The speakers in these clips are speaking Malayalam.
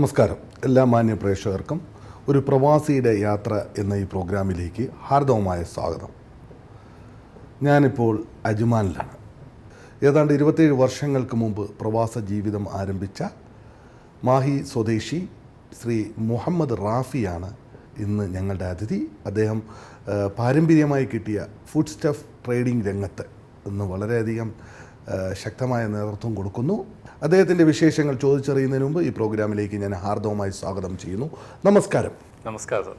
നമസ്കാരം. എല്ലാ മാന്യ പ്രേക്ഷകർക്കും ഒരു പ്രവാസിയുടെ യാത്ര എന്ന ഈ പ്രോഗ്രാമിലേക്ക് ഹാർദവമായ സ്വാഗതം. ഞാനിപ്പോൾ അജ്മാനിലാണ്. ഏതാണ്ട് 27 വർഷങ്ങൾക്ക് മുമ്പ് പ്രവാസ ജീവിതം ആരംഭിച്ച മാഹി സ്വദേശി ശ്രീ മുഹമ്മദ് റാഫിയാണ് ഇന്ന് ഞങ്ങളുടെ അതിഥി. അദ്ദേഹം പാരമ്പര്യമായി കിട്ടിയ ഫുഡ് സ്റ്റഫ് ട്രേഡിംഗ് രംഗത്ത് ഇന്ന് വളരെയധികം ശക്തമായ നേതൃത്വം കൊടുക്കുന്നു. അദ്ദേഹത്തിൻ്റെ വിശേഷങ്ങൾ ചോദിച്ചറിയുന്നതിന് മുമ്പ് ഈ പ്രോഗ്രാമിലേക്ക് ഞാൻ ഹാർദവമായി സ്വാഗതം ചെയ്യുന്നു. നമസ്കാരം. നമസ്കാരം.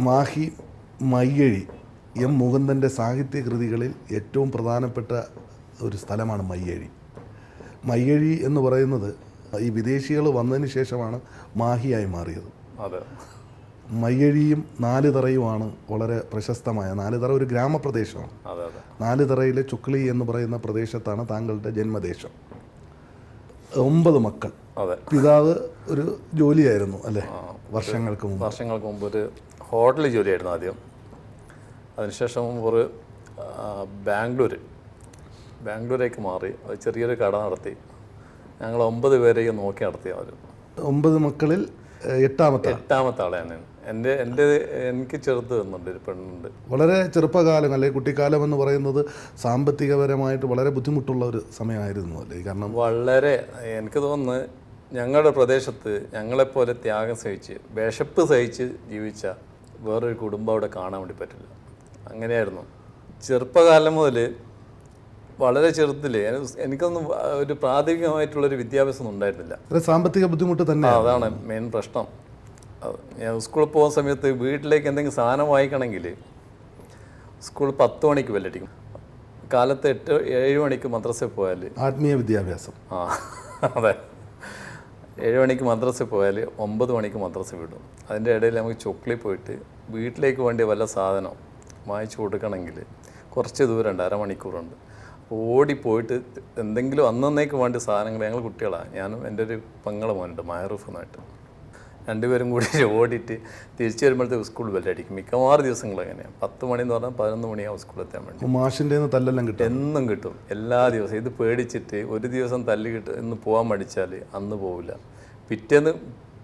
മാഹി മയ്യഴി എം മുകുന്ദൻ്റെ സാഹിത്യകൃതികളിൽ ഏറ്റവും പ്രധാനപ്പെട്ട ഒരു സ്ഥലമാണ് മയ്യഴി. മയ്യഴി എന്ന് പറയുന്നത് ഈ വിദേശികൾ വന്നതിന് ശേഷമാണ് മാഹിയായി മാറിയത്. അതെ, മയ്യഴിയും നാലുതറയുമാണ് വളരെ പ്രശസ്തമായ. നാലുതറ ഒരു ഗ്രാമപ്രദേശമാണ്. നാലുതറയിലെ ചുക്ലി എന്ന് പറയുന്ന പ്രദേശത്താണ് താങ്കളുടെ ജന്മദേശം. 9 മക്കൾ. പിതാവ് ഒരു ജോലിയായിരുന്നു അല്ലേ? വർഷങ്ങൾക്ക് മുമ്പ് ഒരു ഹോട്ടലിൽ ജോലിയായിരുന്നു ആദ്യം. അതിനുശേഷം ഒരു ബാംഗ്ലൂരേക്ക് മാറി ചെറിയൊരു കട നടത്തി. ഞങ്ങൾ 9 പേരെയും നോക്കി നടത്തി. അവർ 9 മക്കളിൽ എട്ടാമത്തെ ആളെയാണ്. എനിക്ക് ചെറുത് വന്നുണ്ട്, ഒരു പെണ്ണുണ്ട്. വളരെ ചെറുപ്പകാലം അല്ലെ, കുട്ടിക്കാലം എന്ന് പറയുന്നത് സാമ്പത്തികപരമായിട്ട് വളരെ ബുദ്ധിമുട്ടുള്ള ഒരു സമയമായിരുന്നു അല്ലേ? കാരണം വളരെ, എനിക്ക് തോന്നുന്നു ഞങ്ങളുടെ പ്രദേശത്ത് ഞങ്ങളെപ്പോലെ ത്യാഗം സഹിച്ച് വിശപ്പ് സഹിച്ച് ജീവിച്ച വേറൊരു കുടുംബം അവിടെ കാണാൻ വേണ്ടി പറ്റില്ല. അങ്ങനെയായിരുന്നു. ചെറുപ്പകാലം മുതൽ വളരെ ചെറുതിൽ എനിക്കൊന്നും ഒരു പ്രാഥമികമായിട്ടുള്ളൊരു വിദ്യാഭ്യാസം ഉണ്ടായിരുന്നില്ല. സാമ്പത്തിക ബുദ്ധിമുട്ട് തന്നെ, അതാണ് മെയിൻ പ്രശ്നം. ഞാൻ സ്കൂളിൽ പോകുന്ന സമയത്ത് വീട്ടിലേക്ക് എന്തെങ്കിലും സാധനം വാങ്ങിക്കണമെങ്കിൽ സ്കൂൾ 10 മണിക്ക് ബെല്ലടിക്കും. കാലത്ത് 7 മണിക്ക് മദ്രസയിൽ പോയാൽ ആത്മീയ വിദ്യാഭ്യാസം. അതെ, 7 മണിക്ക് മദ്രസയിൽ പോയാൽ 9 മണിക്ക് മദ്രസ വിടും. അതിൻ്റെ ഇടയിൽ നമുക്ക് ചൊക്ലി പോയിട്ട് വീട്ടിലേക്ക് വേണ്ടി വല്ല സാധനം വാങ്ങിച്ചു കൊടുക്കണമെങ്കിൽ കുറച്ച് ദൂരമുണ്ട്, അരമണിക്കൂറുണ്ട്. ഓടിപ്പോയിട്ട് എന്തെങ്കിലും അന്നേക്ക് വേണ്ടി സാധനങ്ങൾ, ഞങ്ങൾ കുട്ടികളാണ്, ഞാനും എൻ്റെ ഒരു പെങ്ങളെ മോനുണ്ട് മായറൂഫ് എന്നായിട്ട്, 2 പേരും കൂടി ഓടിയിട്ട് തിരിച്ചു വരുമ്പോഴത്തേക്ക് സ്കൂൾ ബെല്ലടിക്കും. മിക്കവാറും ദിവസങ്ങൾ അങ്ങനെയാണ്. 10 മണി എന്ന് പറഞ്ഞാൽ 11 മണിയാവും സ്കൂളിൽ എത്താൻ വേണ്ടി. മാഷിൻ്റെ തല്ലെല്ലാം കിട്ടും, എന്നും കിട്ടും, എല്ലാ ദിവസവും. ഇത് പേടിച്ചിട്ട് ഒരു ദിവസം തല്ല് ഇന്ന് പോകാൻ മടിച്ചാൽ അന്ന് പോവില്ല, പിറ്റേന്ന്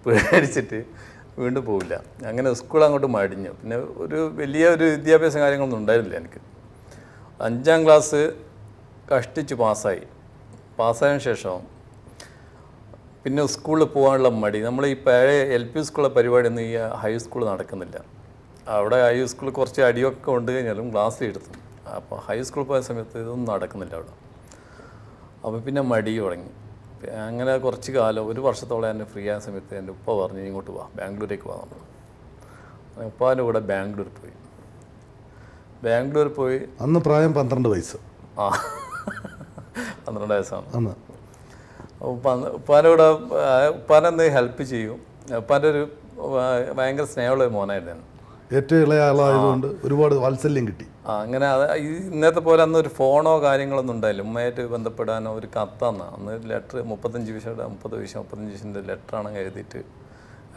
പേടിച്ചിട്ട് വീണ്ടും പോവില്ല. അങ്ങനെ സ്കൂൾ അങ്ങോട്ട് മടിഞ്ഞു. പിന്നെ വലിയ വിദ്യാഭ്യാസ കാര്യങ്ങളൊന്നും ഉണ്ടായിരുന്നില്ല എനിക്ക്. 5ാം ക്ലാസ് കഷ്ടിച്ച് പാസ്സായതിനു ശേഷം പിന്നെ സ്കൂളിൽ പോകാനുള്ള മടി. നമ്മൾ ഈ പഴയ LP സ്കൂളിലെ പരിപാടിയൊന്നും ഈ ഹൈസ്കൂൾ നടക്കുന്നില്ല. അവിടെ ഹൈസ്കൂൾ കുറച്ച് അടിയൊക്കെ കൊണ്ട് കഴിഞ്ഞാലും ക്ലാസ്സിലെടുത്തു. അപ്പോൾ ഹൈസ്കൂളിൽ പോയ സമയത്ത് ഇതൊന്നും നടക്കുന്നില്ല അവിടെ. അപ്പോൾ പിന്നെ മടി തുടങ്ങി. അങ്ങനെ കുറച്ച് കാലം, 1 വർഷത്തോളം എന്നെ ഫ്രീ ആയ സമയത്ത് എൻ്റെ ഉപ്പ പറഞ്ഞു ഇങ്ങോട്ട് വാ, ബാംഗ്ലൂരേക്ക് പോകാൻ നമ്മൾ. ഉപ്പാൻ്റെ കൂടെ ബാംഗ്ലൂർ പോയി. അന്ന് പ്രായം 12 വയസ്സ്. 12 വയസ്സാണ്. ഉപ്പാൻ്റെ കൂടെ ഉപ്പാനെന്ത് ഹെൽപ്പ് ചെയ്യും. ഉപ്പാൻ്റെ ഒരു ഭയങ്കര സ്നേഹമുള്ള ഒരു മോനായിരുന്നു. ഏറ്റവും ഇളയ ആളായതുകൊണ്ട് ഒരുപാട് വാത്സല്യം കിട്ടി. അങ്ങനെ ഇന്നത്തെ പോലെ അന്ന് ഒരു ഫോണോ കാര്യങ്ങളൊന്നും ഉണ്ടായില്ല. ഉമ്മയായിട്ട് ബന്ധപ്പെടാനോ ഒരു കത്താന്ന്. അന്ന് ലെറ്റർ 35 ലെറ്ററാണെങ്കിൽ എഴുതിയിട്ട്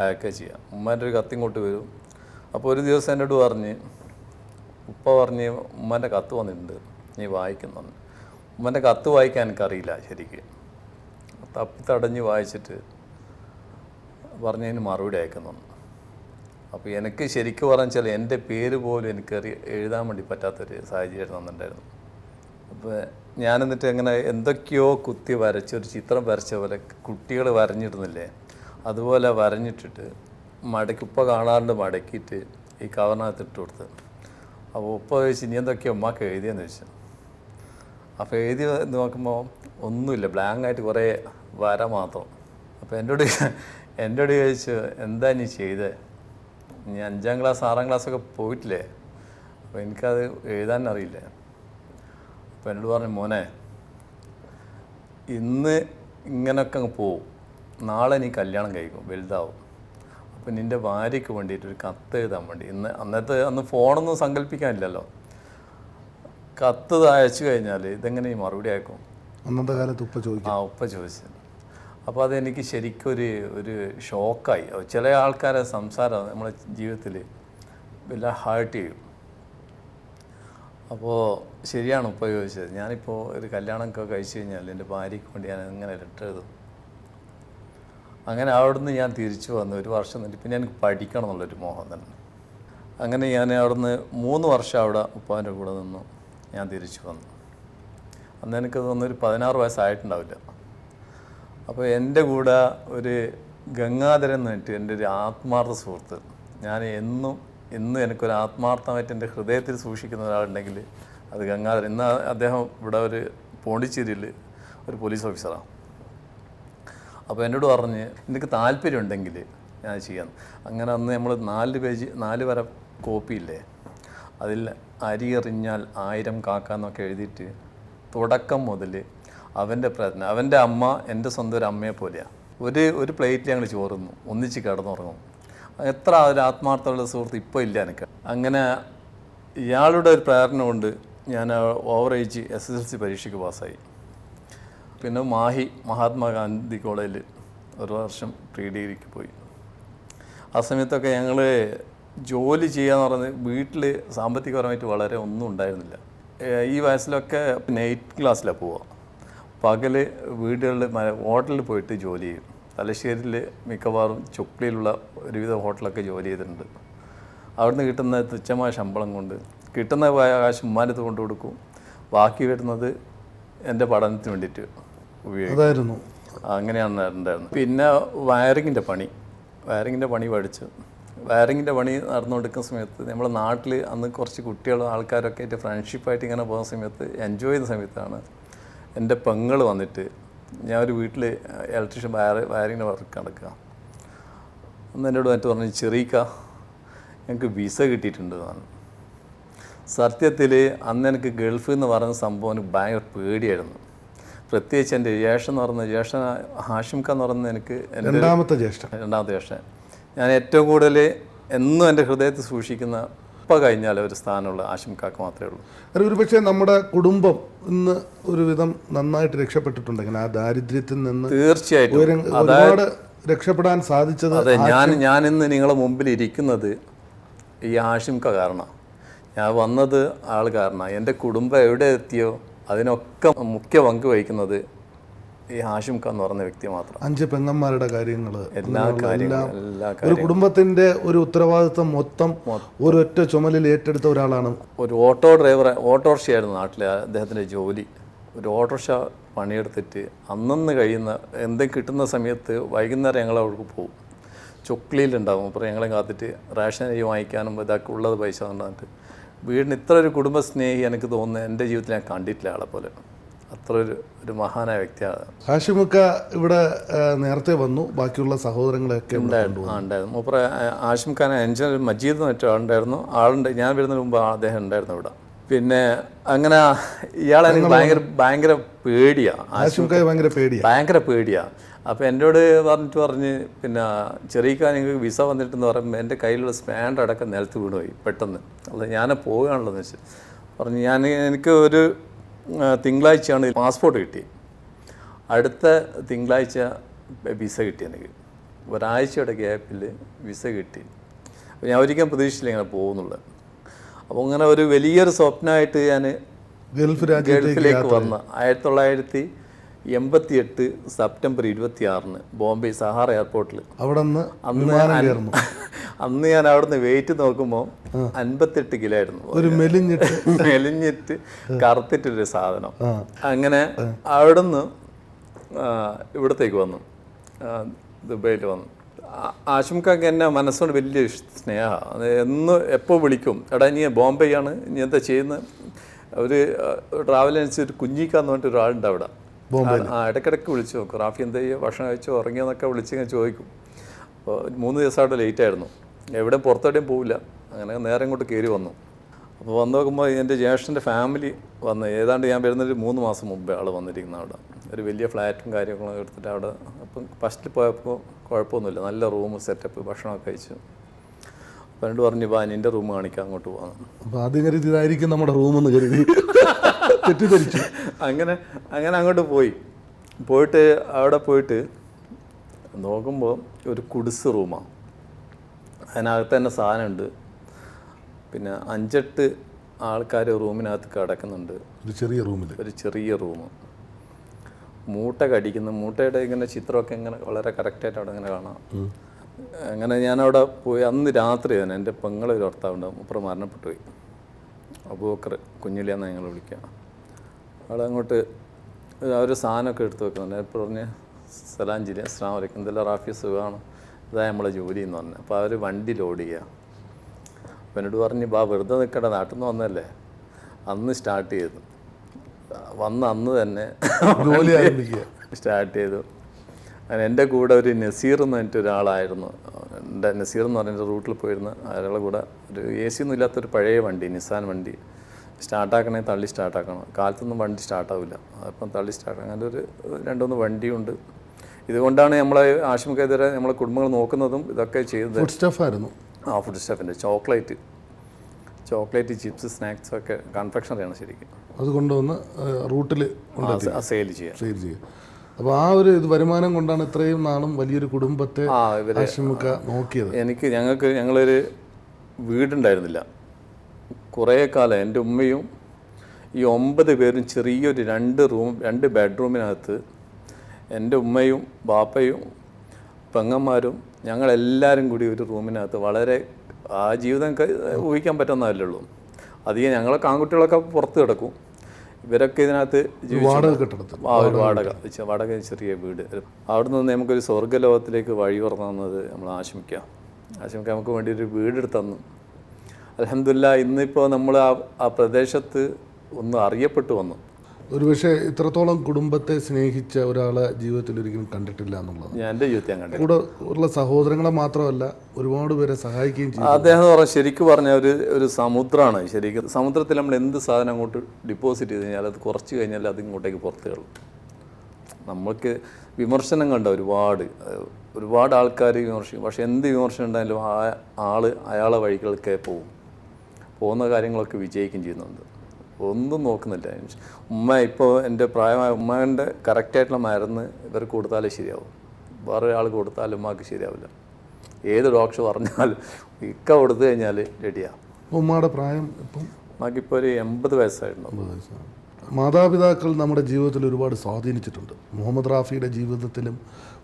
അയക്കുക ചെയ്യാം. ഉമ്മേൻ്റെ ഒരു കത്തിങ്ങോട്ട് വരും. അപ്പോൾ ഒരു ദിവസം എന്നോട് ഉപ്പ പറഞ്ഞ് ഉമ്മേൻ്റെ കത്ത് വന്നിട്ടുണ്ട്, നീ വായിക്കുന്നു. ഉമ്മേൻ്റെ കത്ത് വായിക്കാൻ എനിക്കറിയില്ല ശരിക്ക്. തപ്പിത്തടഞ്ഞ് വായിച്ചിട്ട് പറഞ്ഞതിന് മറുപടി അയക്കുന്നു. അപ്പോൾ എനിക്ക് ശരിക്കും പറഞ്ഞാൽ എൻ്റെ പേര് പോലും എനിക്ക് എഴുതാൻ വേണ്ടി പറ്റാത്തൊരു സാഹചര്യം വന്നിട്ടുണ്ടായിരുന്നു. അപ്പോൾ ഞാനെന്നിട്ട് അങ്ങനെ എന്തൊക്കെയോ കുത്തി വരച്ച് ഒരു ചിത്രം വരച്ച പോലെ കുട്ടികൾ വരഞ്ഞിടുന്നില്ലേ, അതുപോലെ വരഞ്ഞിട്ടിട്ട് ഉപ്പ കാണാറുണ്ട് മടക്കിയിട്ട് ഈ കവറിനകത്ത് ഇട്ട് കൊടുത്ത്. അപ്പോൾ ഉപ്പ ചോദിച്ചു ഇനി എന്തൊക്കെയോ ഉമ്മക്ക് എഴുതിയെന്ന് ചോദിച്ചു. അപ്പോൾ എഴുതി നോക്കുമ്പോൾ ഒന്നുമില്ല, ബ്ലാങ്കായിട്ട് കുറേ വര മാത്രം. അപ്പോൾ എന്നോട് ചോദിച്ചു എന്താ നീ ചെയ്തേ, ഇനി 5ാം ക്ലാസ് 6ാം ക്ലാസ്സൊക്കെ പോയിട്ടില്ലേ, അപ്പോൾ എനിക്കത് എഴുതാൻ അറിയില്ല. അപ്പോൾ എന്നോട് പറഞ്ഞു മോനെ, ഇന്ന് ഇങ്ങനെയൊക്കെ അങ്ങ് പോവും, നാളെ നീ കല്യാണം കഴിക്കും, വലുതാവും. അപ്പോൾ നിൻ്റെ ഭാര്യയ്ക്ക് വേണ്ടിയിട്ടൊരു കത്ത് എഴുതാൻ വേണ്ടി, അന്ന് ഫോണൊന്നും സങ്കല്പിക്കാനില്ലല്ലോ, കത്ത് അയച്ചു കഴിഞ്ഞാൽ ഇതെങ്ങനെ ഈ മറുപടി അയക്കും? അന്നത്തെ കാലത്ത് ഉപ്പ ചോദിച്ചു. അപ്പോൾ അതെനിക്ക് ശരിക്കും ഒരു ഷോക്കായി. ചില ആൾക്കാരെ സംസാരം നമ്മുടെ ജീവിതത്തിൽ വല്ല ഹേർട്ട് ചെയ്യും. അപ്പോൾ ശരിയാണ് ഉപ്പ ചോദിച്ചത്. ഞാനിപ്പോൾ ഒരു കല്യാണമൊക്കെ കഴിച്ചു കഴിഞ്ഞാൽ എൻ്റെ ഭാര്യയ്ക്ക് വേണ്ടി ഞാൻ എങ്ങനെ ലെറ്റർ എഴുതും? അങ്ങനെ അവിടുന്ന് ഞാൻ തിരിച്ചു വന്നു. ഒരു വർഷം നിന്നിട്ട് പിന്നെ എനിക്ക് പഠിക്കണം എന്നുള്ളൊരു മോഹം തന്നെ. അങ്ങനെ ഞാൻ അവിടുന്ന് 3 വർഷം അവിടെ ഉപ്പാൻ്റെ കൂടെ നിന്നു. ഞാൻ തിരിച്ചു വന്നു. അന്ന് എനിക്ക് തോന്നുന്നൊരു 16 വയസ്സായിട്ടുണ്ടാവില്ല. അപ്പോൾ എൻ്റെ കൂടെ ഒരു ഗംഗാധരൻ എന്ന് പറഞ്ഞിട്ട് എൻ്റെ ഒരു ആത്മാർത്ഥ സുഹൃത്ത്, ഞാൻ ഇന്നും എനിക്കൊരു ആത്മാർത്ഥമായിട്ട് എൻ്റെ ഹൃദയത്തിൽ സൂക്ഷിക്കുന്ന ഒരാളുണ്ടെങ്കിൽ അത് ഗംഗാധരൻ. ഇന്ന് അദ്ദേഹം ഇവിടെ ഒരു പോണ്ടിച്ചേരിയിൽ ഒരു പോലീസ് ഓഫീസറാണ്. അപ്പോൾ എന്നോട് പറഞ്ഞ് എനിക്ക് താല്പര്യമുണ്ടെങ്കിൽ ഞാൻ ചെയ്യാം. അങ്ങനെ അന്ന് നമ്മൾ 4 വര കോപ്പിയില്ലേ, അതിൽ അരി എറിഞ്ഞാൽ 1000 കാക്ക എന്നൊക്കെ എഴുതിയിട്ട് തുടക്കം മുതൽ അവൻ്റെ പ്രയത്നം. അവൻ്റെ അമ്മ എൻ്റെ സ്വന്തം ഒരു അമ്മയെ പോലെയാണ്. ഒരു പ്ലേറ്റിൽ ഞങ്ങൾ ചോറുന്നു, ഒന്നിച്ച് കിടന്നുറങ്ങും. എത്ര ഒരു ആത്മാർത്ഥമുള്ള സുഹൃത്ത് ഇപ്പോൾ ഇല്ല എനിക്ക്. അങ്ങനെ ഇയാളുടെ ഒരു പ്രേരണ കൊണ്ട് ഞാൻ ഓവറേജ് SSLC പരീക്ഷയ്ക്ക് പാസ്സായി. പിന്നെ മഹാത്മാഗാന്ധി കോളേജിൽ 1 വർഷം പ്രീ ഡിഗ്രിക്ക് പോയി. ആ സമയത്തൊക്കെ ഞങ്ങൾ ജോലി ചെയ്യാന്ന് പറഞ്ഞത് വീട്ടിൽ സാമ്പത്തികപരമായിട്ട് വളരെ ഒന്നും ഉണ്ടായിരുന്നില്ല. ഈ വയസ്സിലൊക്കെ 8th ക്ലാസ്സിലാണ് പോവുക. പകൽ വീടുകളിൽ ഹോട്ടലിൽ പോയിട്ട് ജോലി ചെയ്യും. തലശ്ശേരിയിൽ മിക്കവാറും ചുക്ലിയിലുള്ള ഒരുവിധ ഹോട്ടലൊക്കെ ജോലി ചെയ്തിട്ടുണ്ട്. അവിടുന്ന് കിട്ടുന്ന തുച്ഛമായ ശമ്പളം കൊണ്ട് കിട്ടുന്ന കാശ് ഉമ്മാനത്ത് കൊണ്ടു കൊടുക്കും. ബാക്കി വരുന്നത് എൻ്റെ പഠനത്തിന് വേണ്ടിയിട്ട് ഉപയോഗിക്കും. അങ്ങനെയാണ് ഉണ്ടായിരുന്നത്. പിന്നെ വയറിങ്ങിൻ്റെ പണി പഠിച്ചു. വയറിങ്ങിൻ്റെ പണി നടന്നുകൊടുക്കുന്ന സമയത്ത് നമ്മുടെ നാട്ടിൽ അന്ന് കുറച്ച് കുട്ടികളും ആൾക്കാരൊക്കെ ആയിട്ട് ഫ്രണ്ട്ഷിപ്പായിട്ട് ഇങ്ങനെ പോകുന്ന സമയത്ത് എൻജോയ് ചെയ്യുന്ന സമയത്താണ് എൻ്റെ പെങ്ങൾ വന്നിട്ട്, ഞാൻ ഒരു വീട്ടിൽ ഇലക്ട്രീഷ്യൻ വയറിങ്ങിൻ്റെ വർക്ക് നടക്കുക. അന്ന് എന്നോട് വന്നിട്ട് പറഞ്ഞു, ചെറിയ എനിക്ക് വിസ കിട്ടിയിട്ടുണ്ട് എന്നാണ്. സത്യത്തിൽ അന്ന് എനിക്ക് ഗൾഫ് എന്ന് പറയുന്ന സംഭവം എനിക്ക് ഭയങ്കര പേടിയായിരുന്നു. പ്രത്യേകിച്ച് എൻ്റെ ജ്യേഷ്ഠൻ ഹാഷിം ഖാൻ എന്ന് പറയുന്നത് എനിക്ക് രണ്ടാമത്തെ ജ്യേഷ്ഠൻ. ഞാൻ ഏറ്റവും കൂടുതൽ എന്നും എൻ്റെ ഹൃദയത്തിൽ സൂക്ഷിക്കുന്ന ഇപ്പം കഴിഞ്ഞാൽ ഒരു സ്ഥാനമുള്ള ഹാഷിം ഖാക്ക് മാത്രമേ ഉള്ളൂ. ഒരു പക്ഷേ നമ്മുടെ കുടുംബം ഇന്ന് ഒരുവിധം നന്നായിട്ട് രക്ഷപ്പെട്ടിട്ടുണ്ടെങ്കിൽ ആ ദാരിദ്ര്യത്തിൽ നിന്ന് തീർച്ചയായിട്ടും ഒരുപാട് രക്ഷപ്പെടാൻ സാധിച്ചത്. അതെ, ഞാൻ ഇന്ന് നിങ്ങളുടെ മുമ്പിൽ ഇരിക്കുന്നത് ഈ ഹാഷിം ഖാ കാരണം. ഞാൻ വന്നത് ആൾ കാരണം. എൻ്റെ കുടുംബം എവിടെ എത്തിയോ അതിനൊക്കെ മുഖ്യ പങ്ക് വഹിക്കുന്നത് ഈ ഹാഷിം ഖാൻ എന്ന് പറഞ്ഞ വ്യക്തി മാത്രം. 5 പെങ്ങന്മാരുടെ കാര്യങ്ങൾ, എല്ലാ കാര്യങ്ങളും ഒരു കുടുംബത്തിന്റെ ഒരു ഉത്തരവാദിത്വം മൊത്തം ഒരൊറ്റ ചുമലിൽ ഏറ്റെടുത്ത ഒരാളാണ്. ഒരു ഓട്ടോറിക്ഷയായിരുന്നു നാട്ടിലെ അദ്ദേഹത്തിൻ്റെ ജോലി. ഒരു ഓട്ടോറിക്ഷ പണിയെടുത്തിട്ട് അന്നന്ന് കഴിയുന്ന എന്തെങ്കിലും കിട്ടുന്ന സമയത്ത് വൈകുന്നേരം ഞങ്ങൾ അവിടേക്ക് പോകും. ചുക്ലിയിലുണ്ടാകും. അപ്പോൾ ഞങ്ങളെ കാത്തിട്ട് റേഷൻ അരി വാങ്ങിക്കാനും ഇതൊക്കെ ഉള്ളത് പൈസ കൊണ്ടിട്ട് വീടിന് ഇത്ര ഒരു കുടുംബസ്നേഹി എനിക്ക് തോന്നുന്നത് എൻ്റെ ജീവിതത്തിൽ ഞാൻ കണ്ടിട്ടില്ല ആളെ പോലെ. അത്ര ഒരു മഹാനായ വ്യക്തിയാണ്. ഹാഷിം ഖാ ഇവിടെ നേരത്തെ വന്നു, ബാക്കിയുള്ള സഹോദരങ്ങളൊക്കെ ഉണ്ടായിരുന്നു. മൂപ്പറ ഹാഷിം ഖാൻ എൻജിനീയർ മജീദ് എന്ന് വെച്ച ആളുണ്ട്. ഞാൻ വരുന്നതിന് മുമ്പ് അദ്ദേഹം ഉണ്ടായിരുന്നു ഇവിടെ. പിന്നെ അങ്ങനെ ഇയാളെ എനിക്ക് ഭയങ്കര പേടിയാണ്. ഹാഷിം ഖാ ഭയങ്കര പേടിയാണ്. അപ്പോൾ എന്നോട് പറഞ്ഞ് പിന്നെ ചെറിയ നിങ്ങൾക്ക് വിസ വന്നിട്ടെന്ന് പറയുമ്പോൾ എൻ്റെ കയ്യിലുള്ള സ്പാൻഡ് അടക്കം നിലത്ത് വീണുപോയി പെട്ടെന്ന്. അല്ല ഞാൻ പോവുകയാണല്ലോ വെച്ച് പറഞ്ഞ് എനിക്ക് ഒരു തിങ്കളാഴ്ചയാണ് പാസ്പോർട്ട് കിട്ടി. അടുത്ത തിങ്കളാഴ്ച വിസ കിട്ടി. എനിക്ക് ഒരാഴ്ചയുടെ ഗ്യാപ്പിൽ വിസ കിട്ടി. അപ്പോൾ ഞാൻ ഒരിക്കലും പ്രതീക്ഷിച്ചില്ല ഇങ്ങനെ പോകുന്നുള്ളത്. അപ്പോൾ ഇങ്ങനെ ഒരു വലിയൊരു സ്വപ്നമായിട്ട് ഞാൻ ഗൾഫിലേക്ക് വന്ന 1988 സെപ്റ്റംബർ 26 ബോംബെ സഹാറ എയർപോർട്ടിൽ. അന്ന് ഞാൻ അവിടുന്ന് വെയിറ്റ് നോക്കുമ്പോൾ 58 കിലോ ആയിരുന്നു. ഒരു മെലിഞ്ഞിട്ട് കറുത്തിട്ടൊരു സാധനം. അങ്ങനെ അവിടുന്ന് ഇവിടത്തേക്ക് വന്നു, ദുബൈയിൽ വന്നു. ഹാഷിം ഖാക്ക് എന്നെ മനസ്സുകൊണ്ട് വലിയ സ്നേഹമാണ്. എപ്പോൾ വിളിക്കും, എടാ ഇനി ബോംബെയാണ്, ഇനി എന്താ ചെയ്യുന്നത്. ഒരു ട്രാവൽ ഏജൻസി ഒരു കുഞ്ഞിക്കാന്ന് പറഞ്ഞിട്ട് ഒരാളുണ്ട് അവിടെ. ഇടയ്ക്കിടയ്ക്ക് വിളിച്ചു നോക്കും, റാഫി എന്താ ചെയ്യുക, ഭക്ഷണം കഴിച്ചോ, ഉറങ്ങിയെന്നൊക്കെ വിളിച്ചിങ്ങനെ ചോദിക്കും. അപ്പോൾ 3 ദിവസം അവിടെ ലേറ്റായിരുന്നു. എവിടെയും പുറത്തെവിടെയും പോവില്ല. അങ്ങനെ നേരെ ഇങ്ങോട്ട് കയറി വന്നു. അപ്പോൾ വന്ന് നോക്കുമ്പോൾ എൻ്റെ ജ്യേഷ്ഠൻ്റെ ഫാമിലി വന്ന് ഏതാണ്ട് ഞാൻ വരുന്നൊരു 3 മാസം മുമ്പേ ആൾ വന്നിരിക്കുന്ന അവിടെ. ഒരു വലിയ ഫ്ലാറ്റും കാര്യങ്ങളൊക്കെ എടുത്തിട്ട് അവിടെ. അപ്പം ഫസ്റ്റിൽ പോയപ്പോൾ കുഴപ്പമൊന്നുമില്ല, നല്ല റൂം സെറ്റപ്പ്, ഭക്ഷണമൊക്കെ കഴിച്ചു. അപ്പോൾ എന്നോട് പറഞ്ഞു, വാ നിൻ്റെ റൂം കാണിക്കാം, അങ്ങോട്ട് പോകാം. അപ്പോൾ ആദ്യം കരുതി ഇതായിരിക്കും നമ്മുടെ റൂമെന്ന് കരുതി തെറ്റിദ്ധരിച്ചു. അങ്ങനെ അങ്ങോട്ട് പോയിട്ട് അവിടെ പോയിട്ട് നോക്കുമ്പോൾ ഒരു കുടിസ് റൂമാണ്. അതിനകത്ത് തന്നെ സാധനമുണ്ട്. പിന്നെ 5-8 ആൾക്കാർ റൂമിനകത്ത് കിടക്കുന്നുണ്ട്. ഒരു ചെറിയ റൂമിൽ, ഒരു ചെറിയ റൂം. മൂട്ട കടിക്കുന്നു. മൂട്ടയുടെ ഇങ്ങനെ ചിത്രമൊക്കെ ഇങ്ങനെ വളരെ കറക്റ്റായിട്ട് അവിടെ ഇങ്ങനെ കാണാം. അങ്ങനെ ഞാനവിടെ പോയി. അന്ന് രാത്രി തന്നെ എൻ്റെ പെങ്ങളൊരു ഭർത്താവുണ്ട്, മൂപ്പർ മരണപ്പെട്ടു പോയി. അബൂബക്കർ കുഞ്ഞിലിയാന്ന് ഞങ്ങൾ വിളിക്കുക. അവിടെ അങ്ങോട്ട് ഒരു സാധനമൊക്കെ എടുത്ത് വെക്കുന്നുണ്ട്. ഇപ്പോൾ പറഞ്ഞ് സലാഞ്ചിരി അസ്സലാമു അലൈക്കും, എന്തെല്ലാം റാഫി സുഖമാണ്, ഇതാ നമ്മളെ ജോലി എന്ന് പറഞ്ഞു. അപ്പോൾ അവർ വണ്ടി ലോഡ് ചെയ്യുക. അപ്പം എന്നോട് പറഞ്ഞ് ബാ വെറുതെ നിൽക്കട്ടെ, നാട്ടിൽ നിന്ന് വന്നല്ലേ. അന്ന് സ്റ്റാർട്ട് ചെയ്തു. വന്ന അന്ന് തന്നെ ജോലി ആരംഭിക്കുക സ്റ്റാർട്ട് ചെയ്തു. അങ്ങനെ എൻ്റെ കൂടെ ഒരു നസീർ എന്ന് പറഞ്ഞിട്ട് ഒരാളായിരുന്നു. എൻ്റെ നസീർ എന്ന് പറഞ്ഞിട്ട് റൂട്ടിൽ പോയിരുന്ന അയാളുടെ കൂടെ ഒരു AC ഒന്നും ഇല്ലാത്തൊരു പഴയ വണ്ടി, നിസാൻ വണ്ടി. സ്റ്റാർട്ടാക്കണമെങ്കിൽ തള്ളി സ്റ്റാർട്ടാക്കണം. കാലത്തൊന്നും വണ്ടി സ്റ്റാർട്ടാവില്ല. അപ്പം തള്ളി സ്റ്റാർട്ടാക്കണം. അങ്ങനെ ഒരു 2-3 വണ്ടിയുണ്ട്. ഇതുകൊണ്ടാണ് നമ്മളെ ആശുപത്രിക്കെതിരെ നമ്മളെ കുടുംബങ്ങൾ നോക്കുന്നതും ഇതൊക്കെ ചെയ്തത്. ഫുഡ് സ്റ്റഫായിരുന്നു. ഫുഡ് സ്റ്റഫിൻ്റെ ചോക്ലേറ്റ്, ചിപ്സ്, സ്നാക്സ് ഒക്കെ കൺഫെക്ഷനറിയാണ് ശരിക്കും. അത് കൊണ്ടുവന്ന് റൂട്ടിൽ സെയിൽ ചെയ്യാം. അപ്പോൾ ആ ഒരു വരുമാനം കൊണ്ടാണ് ഇത്രയും നാളും വലിയൊരു കുടുംബത്തെ ഹാഷിമുക്ക നോക്കിയത്. ഞങ്ങളൊരു വീടുണ്ടായിരുന്നില്ല കുറേ കാലം. എൻ്റെ ഉമ്മയും ഈ 9 പേരും ചെറിയൊരു 2 ബെഡ്റൂമിനകത്ത് എൻ്റെ ഉമ്മയും ബാപ്പയും പെങ്ങന്മാരും ഞങ്ങളെല്ലാവരും കൂടി ഒരു റൂമിനകത്ത് വളരെ ആ ജീവിതം ഊഹിക്കാൻ പറ്റുന്നതല്ലേ. അധികം ഞങ്ങളൊക്കെ ആൺകുട്ടികളൊക്കെ പുറത്ത് കിടക്കും, ഇവരൊക്കെ ഇതിനകത്ത് വാടക ചെറിയ വീട്. അവിടെ നിന്ന് നമുക്കൊരു സ്വർഗ്ഗലോകത്തിലേക്ക് വഴി തുറന്നു തന്നത് നമ്മൾ ആശംസിക്കാം നമുക്ക് വേണ്ടി ഒരു വീടെടുത്ത് തന്നു. അൽഹംദുലില്ലാ ഇന്നിപ്പോൾ നമ്മൾ ആ പ്രദേശത്ത് ഒന്ന് അറിയപ്പെട്ടു വന്നു. ഒരു പക്ഷേ ഇത്രത്തോളം കുടുംബത്തെ സ്നേഹിച്ച ഒരാളെ ജീവിതത്തിൽ ഒരിക്കലും കണ്ടിട്ടില്ല എന്നുള്ളത് ഞാൻ എൻ്റെ ജീവിതത്തിൽ ഞാൻ കണ്ടു. കൂടെ ഉള്ള സഹോദരങ്ങളെ മാത്രമല്ല ഒരുപാട് പേരെ സഹായിക്കുകയും ചെയ്തു. അദ്ദേഹം ശരിക്കും പറഞ്ഞ ഒരു സമുദ്രമാണ്. ശരിക്കും സമുദ്രത്തിൽ നമ്മൾ എന്ത് സാധനം അങ്ങോട്ട് ഡിപ്പോസിറ്റ് ചെയ്ത് കഴിഞ്ഞാൽ അത് കുറച്ച് കഴിഞ്ഞാൽ അത് ഇങ്ങോട്ടേക്ക് പുറത്ത് കളയും. നമ്മൾക്ക് വിമർശനം കണ്ട ഒരുപാട് ആൾക്കാർ വിമർശിക്കും. പക്ഷെ എന്ത് വിമർശനം ഉണ്ടായാലും അയാളെ വഴികൾക്കേ പോകുന്ന കാര്യങ്ങളൊക്കെ വിജയിക്കുകയും ചെയ്യുന്നുണ്ട്. ഒന്നും നോക്കുന്നില്ല. ഉമ്മ ഇപ്പോൾ എൻ്റെ പ്രായമായ ഉമ്മേൻ്റെ കറക്റ്റായിട്ടുള്ള മരുന്ന് ഇവർക്ക് കൊടുത്താലേ ശരിയാവും. വേറെ ഒരാൾ കൊടുത്താലും ഉമ്മക്ക് ശരിയാവില്ല. ഏത് ഡോക്ടർ പറഞ്ഞാലും ഇക്ക കൊടുത്തു കഴിഞ്ഞാൽ റെഡിയാണ്. ഉമ്മയുടെ പ്രായം ഇപ്പം ഉമ്മക്കിപ്പോൾ ഒരു 80 വയസ്സായിട്ടുണ്ടാവും. മാതാപിതാക്കൾ നമ്മുടെ ജീവിതത്തിൽ ഒരുപാട് സ്വാധീനിച്ചിട്ടുണ്ട്. മുഹമ്മദ് റാഫിയുടെ ജീവിതത്തിലും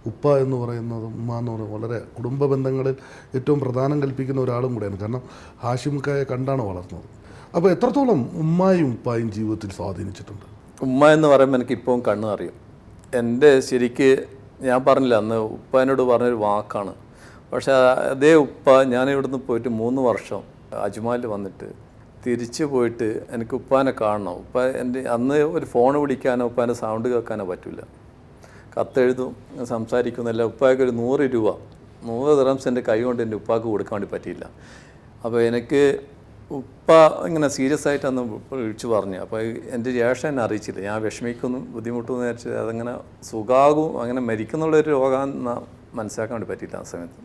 ഉപ്പ എന്ന് പറയുന്നതും ഉമ്മ എന്ന് പറയുന്നത് വളരെ കുടുംബ ബന്ധങ്ങളിൽ ഏറ്റവും പ്രധാനം കൽപ്പിക്കുന്ന ഒരാളും കൂടെയാണ്. കാരണം ഹാഷിമുക്കായെ കണ്ടാണ് വളർന്നത്. അപ്പോൾ എത്രത്തോളം ഉമ്മായും ഉപ്പായും ജീവിതത്തിൽ സ്വാധീനിച്ചിട്ടുണ്ട്? ഉമ്മ എന്ന് പറയുമ്പോൾ എനിക്ക് ഇപ്പം കണ്ണ് അറിയും. എൻ്റെ ശരിക്ക് ഞാൻ പറഞ്ഞില്ല അന്ന് ഉപ്പനോട് പറഞ്ഞൊരു വാക്കാണ്. പക്ഷേ അതേ ഉപ്പ ഞാൻ ഇവിടുന്ന് പോയിട്ട് 3 വർഷം അജ്മാലിൽ വന്നിട്ട് തിരിച്ചു പോയിട്ട് എനിക്ക് ഉപ്പാനെ കാണണം. എൻ്റെ അന്ന് ഒരു ഫോൺ വിളിക്കാനോ ഉപ്പാൻ്റെ സൗണ്ട് കേൾക്കാനോ പറ്റില്ല. കത്തെഴുതും, സംസാരിക്കുന്നില്ല. ഉപ്പായ്ക്ക് ഒരു 100 ദിർഹംസ് എൻ്റെ കൈ കൊണ്ട് എൻ്റെ ഉപ്പാക്ക് കൊടുക്കാൻ വേണ്ടി പറ്റിയില്ല. അപ്പോൾ എനിക്ക് ഉപ്പ ഇങ്ങനെ സീരിയസ് ആയിട്ട് അന്ന് വിളിച്ചു പറഞ്ഞു. അപ്പോൾ എൻ്റെ ജ്യേഷ്ഠൻ എന്നെ അറിയിച്ചില്ല. ഞാൻ വിഷമിക്കുന്നു, ബുദ്ധിമുട്ടെന്ന് വിചാരിച്ചത് അതങ്ങനെ സുഖാകും, അങ്ങനെ മരിക്കുന്നുള്ളൊരു രോഗം മനസ്സിലാക്കാൻ വേണ്ടി പറ്റിയില്ല ആ സമയത്ത്.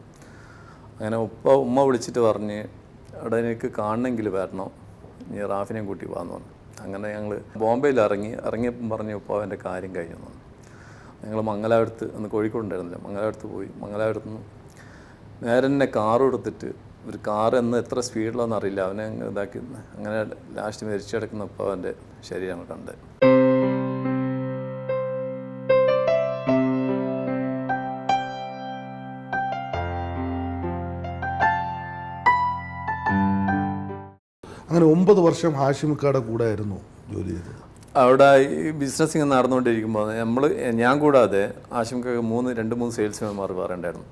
അങ്ങനെ ഉമ്മ വിളിച്ചിട്ട് പറഞ്ഞ് അവിടെ എനിക്ക് കാണണമെങ്കിൽ വരണം, നീ റാഫിനെയും കൂട്ടി പോകാമെന്ന് പറഞ്ഞു. അങ്ങനെ ഞങ്ങൾ ബോംബെയിൽ ഇറങ്ങിയപ്പം പറഞ്ഞു ഉപ്പ എൻ്റെ കാര്യം കഴിഞ്ഞു എന്ന്. ഞങ്ങൾ മംഗലാപുരത്ത് അന്ന് കോഴിക്കോട് ഉണ്ടായിരുന്നില്ല, മംഗലാപുരത്ത് പോയി. മംഗലാപുരത്ത് നിന്ന് നേരെ തന്നെ കാറും എടുത്തിട്ട് ഒരു കാറ് എന്ന് എത്ര സ്പീഡിലാണെന്ന് അറിയില്ല അവനെ ഇതാക്കി അങ്ങനെ ലാസ്റ്റ് മരിച്ചെടുക്കുന്ന ഉപ്പ അവൻ്റെ ശരീരം കണ്ട്. അങ്ങനെ 9 വർഷം ഹാഷിമുക്കയുടെ കൂടെ ആയിരുന്നു ജോലി ചെയ്തത്. അവിടെ ഈ ബിസിനസ് ഇങ്ങനെ നടന്നുകൊണ്ടിരിക്കുമ്പോൾ ഞാൻ കൂടാതെ ആശുമുക്ക് 2-3 സെയിൽസ്മാൻമാർ വേറെ ഉണ്ടായിരുന്നു.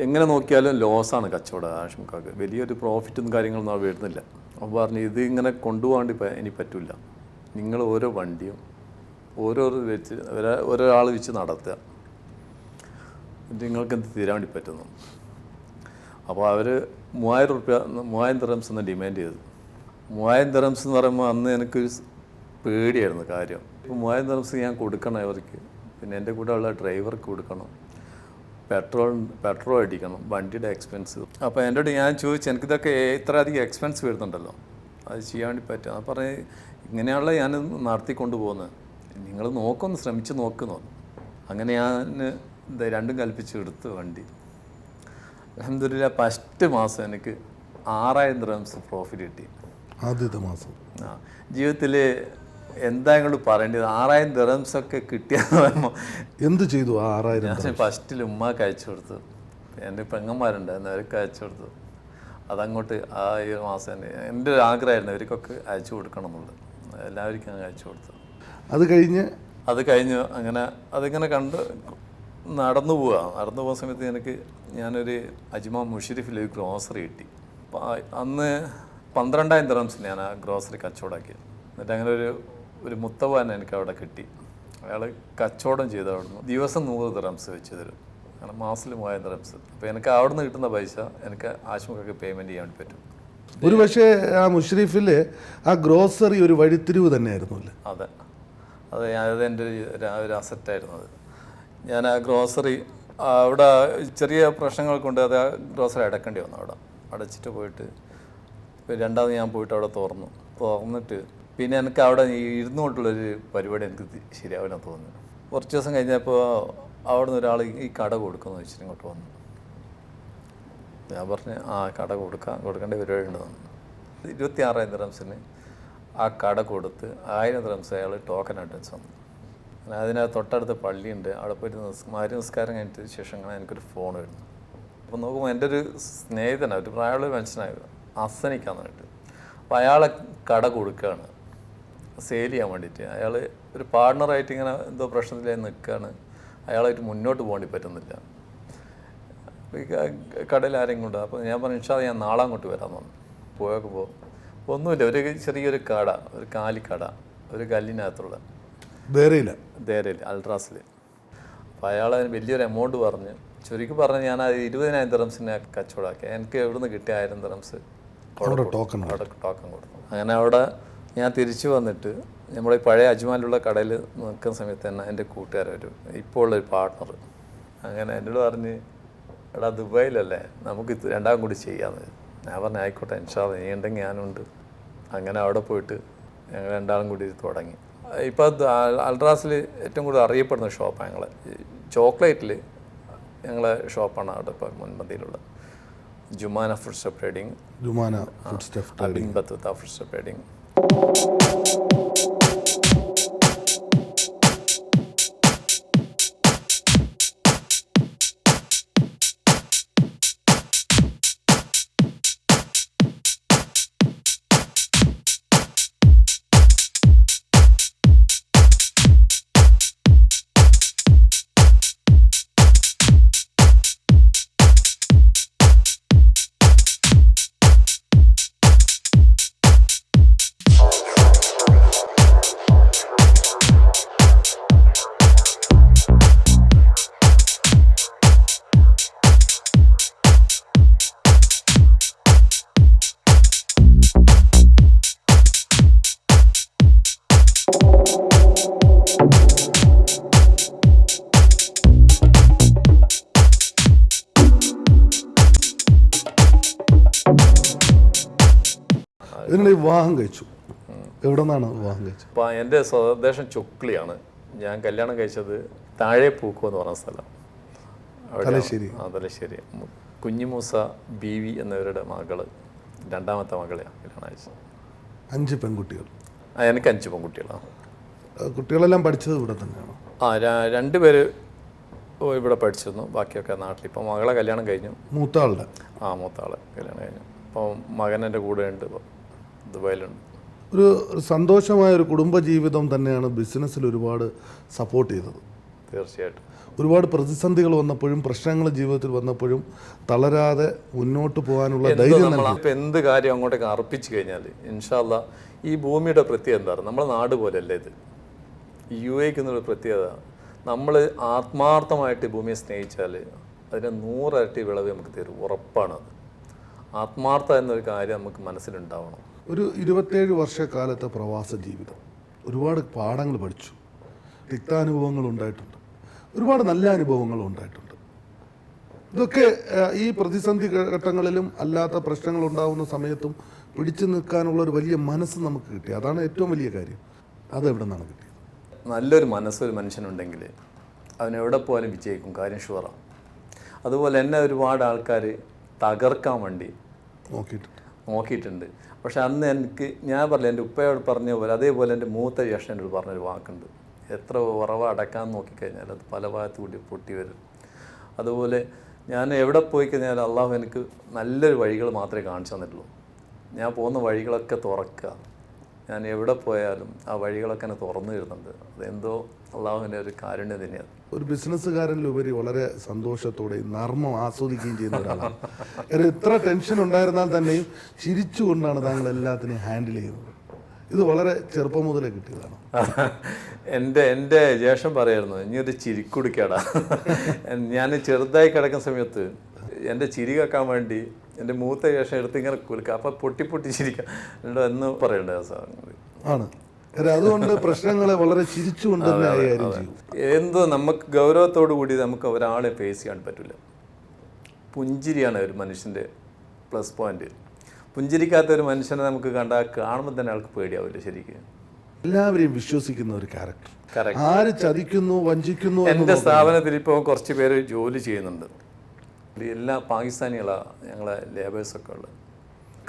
എങ്ങനെ നോക്കിയാലും ലോസാണ് കച്ചവടം ആശുമുക്കാക്ക്. വലിയൊരു പ്രോഫിറ്റും കാര്യങ്ങളൊന്നും അവിടെ വരുന്നില്ല. അപ്പോൾ പറഞ്ഞു ഇത് ഇങ്ങനെ കൊണ്ടുപോകാണ്ട് ഇനി പറ്റില്ല, നിങ്ങൾ ഓരോ വണ്ടിയും ഒരാൾ വെച്ച് നടത്തുക, നിങ്ങൾക്ക് എന്ത് തരാൻ വേണ്ടി പറ്റുന്നു. അപ്പോൾ അവർ 3000 ദിർഹംസ് എന്ന് ഡിമാൻഡ് ചെയ്തത്. 3000 ദിർഹംസ് എന്ന് പറയുമ്പോൾ അന്ന് എനിക്കൊരു പേടിയായിരുന്നു കാര്യം. ഇപ്പോൾ 3000 ദിർഹംസ് ഞാൻ കൊടുക്കണം അവർക്ക്, പിന്നെ എൻ്റെ കൂടെ ഉള്ള ഡ്രൈവർക്ക് കൊടുക്കണം, പെട്രോൾ അടിക്കണം, വണ്ടിയുടെ എക്സ്പെൻസ്. അപ്പോൾ എന്നോട് ഞാൻ ചോദിച്ചു എനിക്കിതൊക്കെ ഇത്ര അധികം എക്സ്പെൻസ് വരുന്നുണ്ടല്ലോ, അത് ചെയ്യാൻ വേണ്ടി പറ്റുക. അപ്പോൾ പറഞ്ഞ് ഇങ്ങനെയാണല്ലോ ഞാൻ നടത്തിക്കൊണ്ട് പോകുന്നത്, നിങ്ങൾ ശ്രമിച്ച് നോക്കുന്നു. അങ്ങനെ ഞാൻ രണ്ടും കൽപ്പിച്ച് എടുത്ത് വണ്ടി. അൽഹംദുലില്ലാ ഫസ്റ്റ് മാസം എനിക്ക് 6,000 ദിർഹംസ് പ്രോഫിറ്റ് കിട്ടി ആദ്യത്തെ മാസം. ആ ജീവിതത്തിൽ എന്താ ഇങ്ങോട്ട് പറയേണ്ടത്, 6,000 ദിർഹംസൊക്കെ കിട്ടിയെന്ന് പറയുമ്പോൾ എന്ത് ചെയ്തു ആ 6,000? ഞാൻ ഫസ്റ്റിൽ ഉമ്മക്ക് അയച്ചു കൊടുത്തു, എൻ്റെ പെങ്ങന്മാരുണ്ടായിരുന്നു അവർക്ക് അയച്ചു കൊടുത്തു. അതങ്ങോട്ട് ആ ഈ മാസം തന്നെ എൻ്റെ ഒരു ആഗ്രഹമായിരുന്നു അവർക്കൊക്കെ അയച്ചു കൊടുക്കണം എന്നുള്ളത്, എല്ലാവർക്കും അങ്ങ് അയച്ചു കൊടുത്തു. അത് കഴിഞ്ഞ് അങ്ങനെ അതിങ്ങനെ കണ്ട് നടന്നു പോകുന്ന സമയത്ത് ഞാനൊരു അജ്മാൻ മുഷരിഫിൽ ഒരു ഗ്രോസറി കിട്ടി. അപ്പോൾ അന്ന് 12,000 ദിർഹംസിന് ഞാൻ ആ ഗ്രോസറി കച്ചവടമാക്കി. എന്നിട്ട് അങ്ങനെ ഒരു മുത്തവാൻ എനിക്ക് അവിടെ കിട്ടി. അയാൾ കച്ചവടം ചെയ്ത് അവിടുന്ന് ദിവസം 100 ദിർഹംസ് വെച്ച് തരും, അങ്ങനെ മാസത്തിൽ 3,000 ദിർഹംസ്. അപ്പോൾ എനിക്ക് അവിടെ നിന്ന് കിട്ടുന്ന പൈസ എനിക്ക് ആശുപത്രിക്ക് പേയ്മെൻറ്റ് ചെയ്യാൻ വേണ്ടി പറ്റും. ഒരു പക്ഷേ ആ മുഷരിഫിൽ ആ ഗ്രോസറി ഒരു വഴിത്തിരിവ് തന്നെയായിരുന്നു അല്ലേ? അതെ, അതെൻ്റെ ഒരു അസറ്റായിരുന്നു അത്. ഞാൻ ആ ഗ്രോസറി അവിടെ ചെറിയ പ്രശ്നങ്ങൾ കൊണ്ട് അത് ആ ഗ്രോസറി അടക്കേണ്ടി വന്നു. അവിടെ അടച്ചിട്ട് പോയിട്ട് രണ്ടാമത് ഞാൻ പോയിട്ട് അവിടെ തുറന്നിട്ട് പിന്നെ എനിക്ക് അവിടെ ഇരുന്നുകൊണ്ടുള്ളൊരു പരിപാടി എനിക്ക് ശരിയാവില്ല തോന്നുന്നു. കുറച്ച് ദിവസം കഴിഞ്ഞപ്പോൾ അവിടെ നിന്ന് ഒരാൾ ഈ കട കൊടുക്കുമെന്ന് വെച്ചിട്ട് ഇങ്ങോട്ട് വന്നു. ഞാൻ പറഞ്ഞു ആ കട കൊടുക്കേണ്ട പരിപാടി ഉണ്ട് തന്നു. 26,000 ദിർഹംസിന് ആ കട കൊടുത്ത് 1,000 ദിർഹംസ് അയാൾ ടോക്കൺ അഡ്വാൻസ് തന്നു. അതിനകത്ത് തൊട്ടടുത്ത് പള്ളിയുണ്ട്, അവിടെ പോയിട്ട് നിസ്കാരം കഴിഞ്ഞിട്ട് ശേഷം എനിക്കൊരു ഫോൺ വരുന്നു. അപ്പോൾ നോക്കുമ്പോൾ എൻ്റെ ഒരു സ്നേഹിതനാണ്, ഒരു പ്രായമുള്ള മനുഷ്യനായിരുന്നു, അസനിക്കാന്ന് പറഞ്ഞിട്ട്. അപ്പോൾ അയാളെ കട കൊടുക്കുകയാണ് സെയിൽ ചെയ്യാൻ വേണ്ടിയിട്ട്. അയാൾ ഒരു പാർട്ണറായിട്ട് ഇങ്ങനെ എന്തോ പ്രശ്നത്തിലായി നിൽക്കുകയാണ്, അയാളായിട്ട് മുന്നോട്ട് പോകേണ്ടി പറ്റുന്നില്ല. കടയിൽ ആരെങ്കിലും ഉണ്ട്. അപ്പോൾ ഞാൻ പറഞ്ഞു ഇൻഷാ ഞാൻ നാളെ അങ്ങോട്ട് വരാമെന്ന് പറഞ്ഞു. പോയപ്പോൾ ഒന്നുമില്ല, ഒരു ചെറിയൊരു കട, ഒരു കാലിക്കട, ഒരു കല്ലിനകത്തുള്ള ദേരയിൽ അൾട്രാസിൽ. അപ്പോൾ അയാൾ അതിന് വലിയൊരു എമൗണ്ട് പറഞ്ഞ് ചുരുക്കി പറഞ്ഞ് ഞാൻ അത് 20,000 ദിർഹംസിനെ കച്ചവടമാക്കി. എനിക്ക് എവിടെ നിന്ന് കിട്ടിയ 1,000 ദിർഹംസ് അവിടെ ടോക്കൺ കൊടുത്തു. അങ്ങനെ അവിടെ ഞാൻ തിരിച്ചു വന്നിട്ട് നമ്മുടെ ഈ പഴയ അജ്മാനിലുള്ള കടയിൽ നിൽക്കുന്ന സമയത്ത് തന്നെ എൻ്റെ കൂട്ടുകാരൊരു ഇപ്പോൾ ഉള്ളൊരു പാർട്ണർ അങ്ങനെ എന്നോട് പറഞ്ഞ് എടാ ദുബായിലല്ലേ നമുക്ക് രണ്ടാം കൂടി ചെയ്യാമെന്ന്. ഞാൻ പറഞ്ഞു ആയിക്കോട്ടെ ഇൻഷാ അല്ലാഹ്, നീ ഉണ്ടെങ്കിൽ ഞാനുണ്ട്. അങ്ങനെ അവിടെ പോയിട്ട് ഞങ്ങൾ രണ്ടാളും കൂടി തുടങ്ങി. ഇപ്പോൾ അൾട്രാസിൽ ഏറ്റവും കൂടുതൽ അറിയപ്പെടുന്ന ഷോപ്പാണ് ഞങ്ങളെ ചോക്ലേറ്റിൽ ഞങ്ങളെ ഷോപ്പാണ് അവിടെ ഇപ്പോൾ മുൻപന്തിയിലുള്ളത്. Jumana food step trading, Ibn Battuta food step trading. ഇതിനിടെ വിവാഹം കഴിച്ചു. എവിടെ നിന്നാണ് വിവാഹം കഴിച്ചത്? അപ്പോൾ എൻ്റെ സ്വദേശം ചൊക്ലിയാണ്. ഞാൻ കല്യാണം കഴിച്ചത് താഴെ പൂക്കോ എന്ന് പറഞ്ഞ സ്ഥലം, തലശ്ശേരി. തലശ്ശേരി. കുഞ്ഞിമൂസ ബീവി എന്നവരുടെ മകള്, രണ്ടാമത്തെ മകളെയാണ് കല്യാണം കഴിച്ചത്. 5 പെൺകുട്ടികൾ? എനിക്ക് 5 പെൺകുട്ടികളാണ്. കുട്ടികളെല്ലാം പഠിച്ചത് ഇവിടെ തന്നെയാണോ? 2 പേര് ഇവിടെ പഠിച്ചിരുന്നു, ബാക്കിയൊക്കെ നാട്ടിൽ. ഇപ്പോൾ മകളെ കല്യാണം കഴിഞ്ഞു. മൂത്താളുടെ? മൂത്താളെ കല്യാണം കഴിഞ്ഞു. അപ്പോൾ മകൻ എൻ്റെ കൂടെ ഉണ്ട്, ദുബായിലുണ്ട്. ഒരു സന്തോഷമായ ഒരു കുടുംബജീവിതം തന്നെയാണ് ബിസിനസ്സിൽ ഒരുപാട് സപ്പോർട്ട് ചെയ്തത്. തീർച്ചയായിട്ടും. ഒരുപാട് പ്രതിസന്ധികൾ വന്നപ്പോഴും പ്രശ്നങ്ങൾ ജീവിതത്തിൽ വന്നപ്പോഴും തളരാതെ മുന്നോട്ട് പോകാനുള്ള ധൈര്യം. ഇപ്പം എന്ത് കാര്യം അങ്ങോട്ടേക്ക് അർപ്പിച്ചു കഴിഞ്ഞാൽ ഇൻഷാ അല്ലാഹ് ഈ ഭൂമിയുടെ പ്രത്യേകത എന്താണ്, നമ്മളെ നാട് പോലെയല്ലേ ഇത്. UAE എന്നൊരു പ്രത്യേകത, നമ്മൾ ആത്മാർത്ഥമായിട്ട് ഭൂമിയെ സ്നേഹിച്ചാൽ അതിന് 100 ഇരട്ടി വിളവ് നമുക്ക് തരും, ഉറപ്പാണത്. ആത്മാർത്ഥ എന്നൊരു കാര്യം നമുക്ക് മനസ്സിലുണ്ടാവണം. ഒരു 27 വർഷക്കാലത്തെ പ്രവാസ ജീവിതം, ഒരുപാട് പാഠങ്ങൾ പഠിച്ചു, തിക്താനുഭവങ്ങൾ ഉണ്ടായിട്ടുണ്ട്, ഒരുപാട് നല്ല അനുഭവങ്ങളും ഉണ്ടായിട്ടുണ്ട്. ഇതൊക്കെ ഈ പ്രതിസന്ധി ഘട്ടങ്ങളിലും അല്ലാത്ത പ്രശ്നങ്ങൾ ഉണ്ടാകുന്ന സമയത്തും പിടിച്ചു നിൽക്കാനുള്ള ഒരു വലിയ മനസ്സ് നമുക്ക് കിട്ടി. അതാണ് ഏറ്റവും വലിയ കാര്യം. അതെവിടെ നിന്നാണ് കിട്ടിയത്? നല്ലൊരു മനസ്സൊരു മനുഷ്യനുണ്ടെങ്കിൽ അവനെവിടെ പോയാലും വിജയിക്കും, കാര്യം ഷുവറാണ്. അതുപോലെ തന്നെ ഒരുപാട് ആൾക്കാർ തകർക്കാൻ വേണ്ടി നോക്കിയിട്ടുണ്ട്. നോക്കിയിട്ടുണ്ട്. പക്ഷെ അന്ന് എനിക്ക് ഞാൻ പറഞ്ഞില്ല, എൻ്റെ ഉപ്പയോട് പറഞ്ഞ പോലെ അതേപോലെ എൻ്റെ മൂത്ത ജ്യേഷ്ഠനോട് പറഞ്ഞൊരു വാക്കുണ്ട്, എത്ര ഉറവ അടക്കാൻ നോക്കിക്കഴിഞ്ഞാൽ അത് പല ഭാഗത്തു കൂടി പൊട്ടി വരും. അതുപോലെ ഞാൻ എവിടെ പോയി കഴിഞ്ഞാൽ അള്ളാഹു എനിക്ക് നല്ലൊരു വഴികൾ മാത്രമേ കാണിച്ചു തന്നിട്ടുള്ളൂ. ഞാൻ പോകുന്ന വഴികളൊക്കെ തുറക്കുക, ഞാൻ എവിടെ പോയാലും ആ വഴികളൊക്കെ എന്നെ തുറന്നു തരുന്നുണ്ട്. അതെന്തോ അള്ളാഹുവിൻ്റെ ഒരു കാരുണ്യം തന്നെയാണ്. ഒരു ബിസിനസ്സുകാരനിലുപരി വളരെ സന്തോഷത്തോടെയും നർമ്മം ആസ്വദിക്കുകയും ചെയ്യുന്ന ഒരാളാണ്. എത്ര ടെൻഷൻ ഉണ്ടായിരുന്നാൽ തന്നെയും ചിരിച്ചുകൊണ്ടാണ് താങ്കൾ എല്ലാത്തിനെയും ഹാൻഡിൽ ചെയ്യുന്നത്. ഇത് വളരെ ചെറുപ്പം മുതലേ കിട്ടിയതാണ്. എൻ്റെ ജ്യേഷ്ഠൻ പറയായിരുന്നു, ഇനി ഒരു ചിരിക്കുടിക്കാടാ. ഞാൻ ചെറുതായി കിടക്കുന്ന സമയത്ത് എൻ്റെ ചിരി കേൾക്കാൻ വേണ്ടി എൻ്റെ മൂത്ത ജ്യേഷ്ഠൻ എടുത്ത് ഇങ്ങനെ കുലുക്കുക, അപ്പം പൊട്ടി പൊട്ടി ചിരിക്കാം എന്ന് പറയണ്ടേ സാധനങ്ങൾ ആണ്. അതുകൊണ്ട് പ്രശ്നങ്ങളെ വളരെ ചിരിച്ചുകൊണ്ട് തന്നെ കൈകാര്യം ചെയ്യും. എന്തോ നമുക്ക് ഗൗരവത്തോടു കൂടി നമുക്ക് ഒരാളെ ഫേസ് ചെയ്യാൻ പറ്റില്ല. പുഞ്ചിരിയാണ് ഒരു മനുഷ്യൻ്റെ പ്ലസ് പോയിന്റ്. പുഞ്ചിരിക്കാത്ത ഒരു മനുഷ്യനെ നമുക്ക് കാണുമ്പോൾ തന്നെ ആൾക്ക് പേടിയാവില്ല ശരിക്കും. എല്ലാവരെയും വിശ്വസിക്കുന്ന ഒരു ക്യാരക്ടർ. ആര് ചതിക്കുന്നു വഞ്ചിക്കുന്നു. എൻ്റെ സ്ഥാപനത്തിൽ ഇപ്പോൾ കുറച്ച് പേര് ജോലി ചെയ്യുന്നുണ്ട്. എല്ലാ പാകിസ്ഥാനികളാണ് ഞങ്ങളെ ലേബേഴ്സൊക്കെ ഉള്ളത്.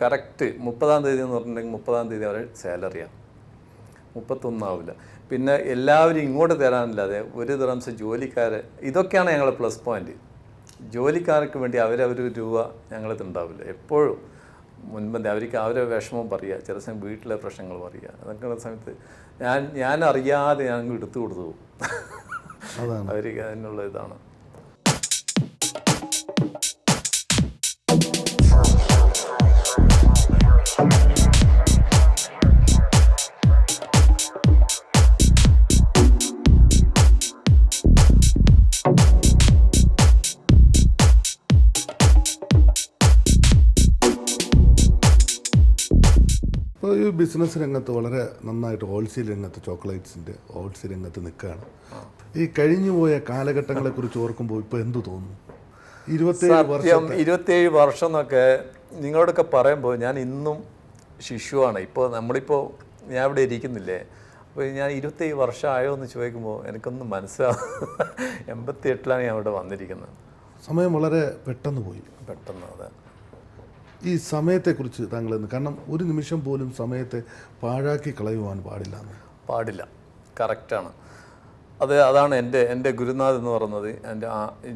കറക്റ്റ് 30-ാം തീയതി എന്ന് പറഞ്ഞിട്ടുണ്ടെങ്കിൽ 30-ാം തീയതി അവരെ സാലറിയാണ്, 31 ആവില്ല. പിന്നെ എല്ലാവരും ഇങ്ങോട്ട് തരാനില്ലാതെ ഒരു ദിറംസ് ജോലിക്കാരെ, ഇതൊക്കെയാണ് ഞങ്ങളുടെ പ്ലസ് പോയിന്റ്. ജോലിക്കാർക്ക് വേണ്ടി അവരൊരു രൂപ ഞങ്ങളത് ഉണ്ടാവില്ല. എപ്പോഴും മുൻപന്തി അവർക്ക് അവരെ വിഷമം പറയുക, ചില സമയം വീട്ടിലെ പ്രശ്നങ്ങൾ പറയുക. അതൊക്കെയുള്ള സമയത്ത് ഞാൻ അറിയാതെ ഞാൻ എടുത്തു കൊടുത്തു പോകും. അവർക്ക് അതിനുള്ള ഇതാണ്. ഇപ്പോൾ ഈ ബിസിനസ് രംഗത്ത് വളരെ നന്നായിട്ട് ഹോൾസെയിൽ രംഗത്ത്, ചോക്ലേറ്റ്സിൻ്റെ ഹോൾസെയിൽ രംഗത്ത് നിൽക്കുകയാണ്. ഈ കഴിഞ്ഞുപോയ കാലഘട്ടങ്ങളെക്കുറിച്ച് ഓർക്കുമ്പോൾ ഇപ്പോൾ എന്തു തോന്നുന്നു? 27 വർഷം എന്നൊക്കെ നിങ്ങളോടൊക്കെ പറയുമ്പോൾ ഞാൻ ഇന്നും ശിശുവാണ്. ഇപ്പോൾ നമ്മളിപ്പോൾ ഞാൻ ഇവിടെ ഇരിക്കുന്നില്ലേ, അപ്പോൾ ഞാൻ 27 വർഷമായോ എന്ന് ചോദിക്കുമ്പോൾ എനിക്കൊന്നും മനസ്സിലാവും. 88-ലാണ് ഞാൻ ഇവിടെ വന്നിരിക്കുന്നത്. സമയം വളരെ പെട്ടെന്ന് പോയി. പെട്ടെന്ന്. അതെ. ഈ സമയത്തെക്കുറിച്ച് താങ്കളെന്ന്, കാരണം ഒരു നിമിഷം പോലും സമയത്തെ പാഴാക്കി കളയുവാൻ പാടില്ല. കറക്റ്റാണ്. അതാണ് എൻ്റെ ഗുരുനാഥ് എന്ന് പറയുന്നത്. എൻ്റെ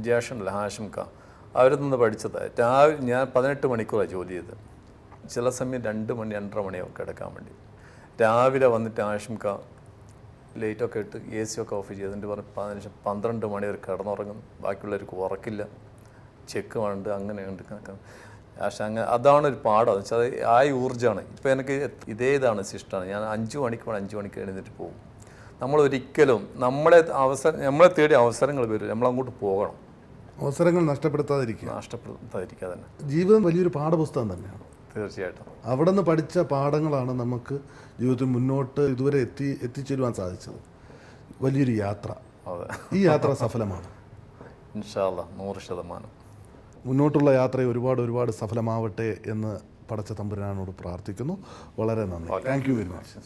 ജ്യേഷ്ഠനല്ല, ഹാഷിം ഖാ, അവരിൽ നിന്ന് പഠിച്ചത്. ഞാൻ 18 മണിക്കൂറാണ് ജോലി ചെയ്തത്. ചില സമയം 2 മണി 2:30 മണിയൊക്കെ കിടക്കാൻ വേണ്ടി. രാവിലെ വന്നിട്ട് ഹാഷിം ഖാ ലൈറ്റൊക്കെ ഇട്ട് AC ഒക്കെ ഓഫ് ചെയ്ത് എന്നിട്ട് പറഞ്ഞ് 12 മണി വരെ കിടന്നുറങ്ങും. ബാക്കിയുള്ളവർക്ക് ഉറക്കില്ല, ചെക്ക് വേണ്ട, അങ്ങനെയുണ്ട്. പക്ഷെ അങ്ങനെ അതാണ് ഒരു പാഠം. എന്ന് വെച്ചാൽ ആ ഊർജ്ജമാണ്. ഇപ്പോൾ എനിക്ക് ഇതാണ് ഇഷ്ടമാണ്. ഞാൻ 5 മണിക്ക് എഴുന്നേറ്റ് പോകും. നമ്മളൊരിക്കലും നമ്മളെ തേടി അവസരങ്ങൾ വരും, നമ്മളങ്ങോട്ട് പോകണം. അവസരങ്ങൾ നഷ്ടപ്പെടുത്താതിരിക്കുക തന്നെ. ജീവിതം വലിയൊരു പാഠപുസ്തകം തന്നെയാണ്. തീർച്ചയായിട്ടും. അവിടെ നിന്ന് പഠിച്ച പാഠങ്ങളാണ് നമുക്ക് ജീവിതത്തിൽ മുന്നോട്ട് ഇതുവരെ എത്തിച്ചേരുവാൻ സാധിച്ചത്. വലിയൊരു യാത്ര. ഈ യാത്ര സഫലമാണ് ഇൻഷാ അല്ലാഹ്, 100%. മുന്നോട്ടുള്ള യാത്ര ഒരുപാട് സഫലമാവട്ടെ എന്ന് പടച്ച തമ്പുരാനോട് പ്രാർത്ഥിക്കുന്നു. വളരെ നന്ദി. Thank you very much.